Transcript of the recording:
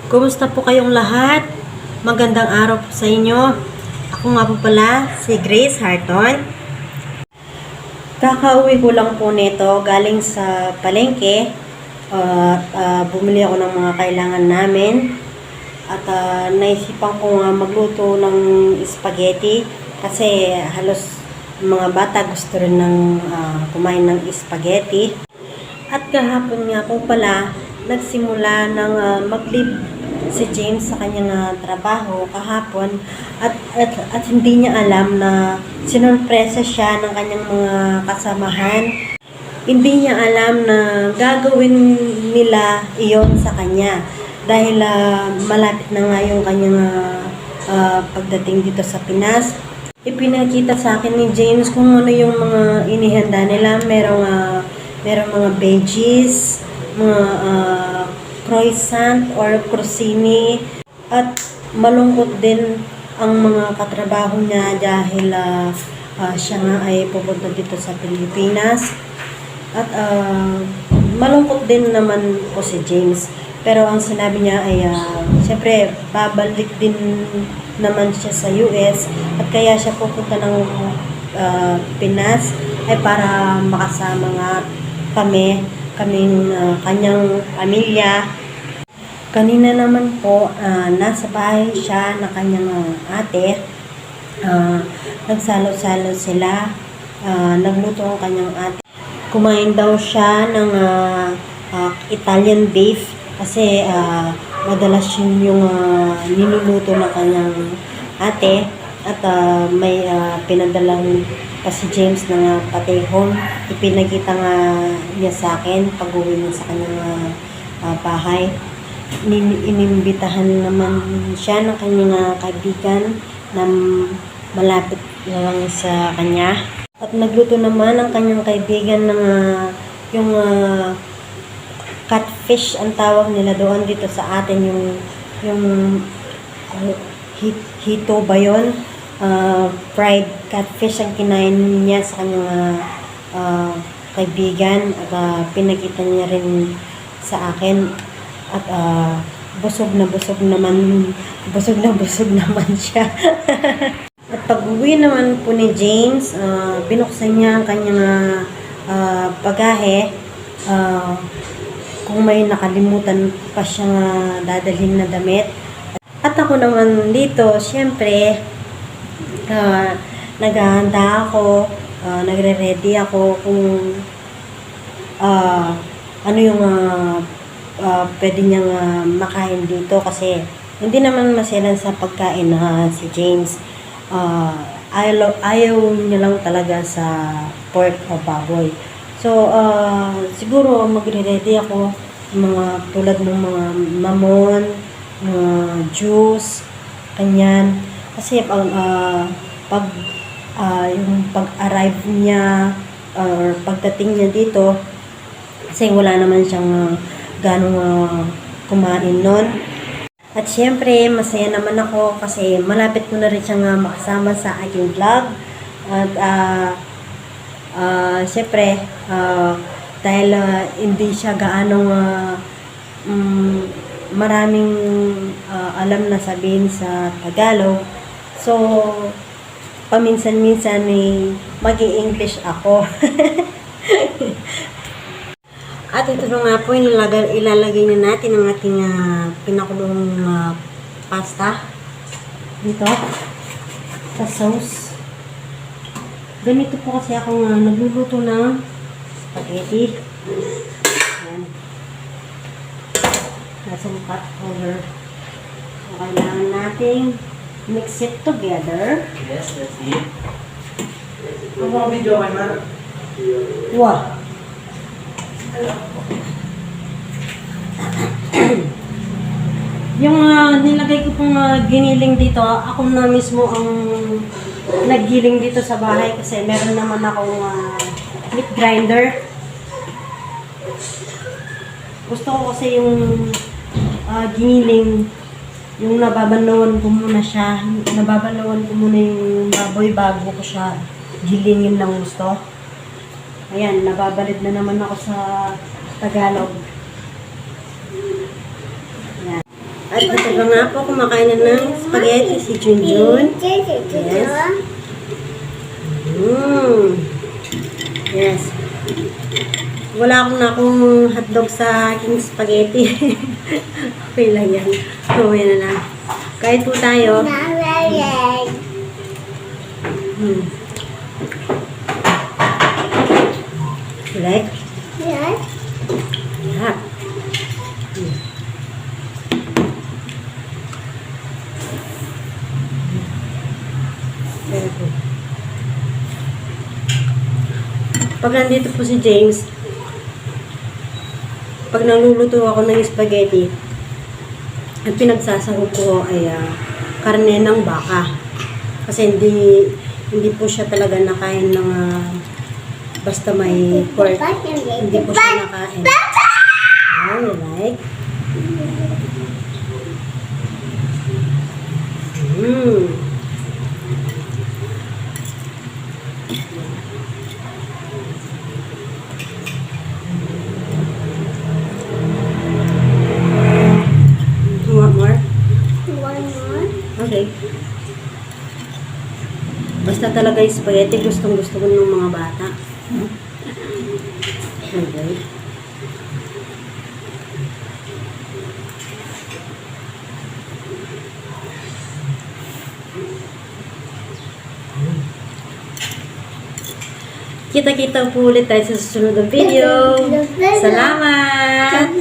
Kumusta po kayong lahat? Magandang araw po sa inyo. Ako nga po pala, si Grace Harton. Kakauwi ko lang po nito galing sa palengke. Bumili ako ng mga kailangan namin. At naisipan ko nga magluto ng spaghetti kasi halos mga bata gusto rin ng kumain ng spaghetti. At kahapon nga po pala, nagsimula ng mag-leave si James sa kanyang trabaho kahapon at hindi niya alam na sinurpresa siya ng kanyang mga kasamahan. Hindi niya alam na gagawin nila iyon sa kanya dahil malapit na nga yung kanyang pagdating dito sa Pinas. Ipinakita sa akin ni James kung ano yung mga inihanda nila. Merong mga veggies, mga croissant or crostini, at malungkot din ang mga katrabaho niya dahil siya nga ay pupunta dito sa Pilipinas. At malungkot din naman po si James. Pero ang sinabi niya ay siyempre babalik din naman siya sa US at kaya siya pupunta ng Pinas ay para makasama nga kaming kanyang pamilya. Kanina naman po, nasa bahay siya na kanyang ate. Nagsalo-salo sila. Nagluto ang kanyang ate. Kumain daw siya ng Italian beef kasi madalas yun yung niluluto ng kanyang ate. At may pinadalang pa si James ng patehon. Ipinakita nga niya sa akin pag-uwi niya sa kanyang bahay. Inimbitahan naman siya ng kanyang kaibigan na malapit lang sa kanya. At nagluto naman ang kanyang kaibigan ng yung catfish ang tawag nila doon, dito sa atin yung hito ba yun? Fried catfish ang kinain niya sa kanyang kaibigan at pinakita niya rin sa akin. At busog na busog naman siya. At pag-uwi naman po ni James, binuksan niya ang kanyang bagahe. Kung may nakalimutan pa siyang dadalhin na damit. At ako naman dito, syempre, naghahanda ako, nagre-ready ako kung ano yung pwede niyang makain dito kasi hindi naman maselan sa pagkain si James. Ayaw niya lang talaga sa pork o baboy. So, siguro magre-ready ako mga tulad ng mga mamon, juice, kanyan. Kasi yung pag-arrive niya or pagdating niya dito, kasi wala naman siyang ganong kumain nun. At syempre, masaya naman ako kasi malapit ko na rin siyang makasama sa aking vlog. At syempre, dahil hindi siya gaanong maraming alam na sabihin sa Tagalog, so paminsan-minsan mag-i-English ako. At ito na nga po, ilalagay na natin ang ating pinakulong pasta dito sa sauce. Ganito po kasi ako nagluluto ng spaghetti. Ayan. Nasa cut over. So, kailangan nating mix it together. Yes, that's it. Kung mga video kay Mar. Wow. Yung nilagay ko pong giniling dito, ako na mismo ang naggiling dito sa bahay kasi meron naman akong meat grinder. Gusto ko kasi yung giniling, yung nababalawan ko muna siya. Nababalawan ko muna yung baboy bago ko siya gilingin ng gusto. Ayan, nababalid na naman ako sa Tagalog. Ayan. At ito ba nga po, kumakain na ng spaghetti si Junjun. Yes. Yes. Wala akong hotdog sa aking spaghetti. Okay lang yan. Mamaya na lang. Kahit po tayo. Like? Yeah. Pag nandito po si James, pag naluluto ako ng spaghetti, ang pinagsasahog ko ay karne ng baka. Kasi hindi po siya talaga nakain ng basta may pork. Hindi po siya nakain. Oh, you like? You want more? Okay. Basta talaga yung spaghetti, gustong-gusto ko ng mga bata. Okay. Kita-kita po ulit tayo sa susunod na video. Salamat!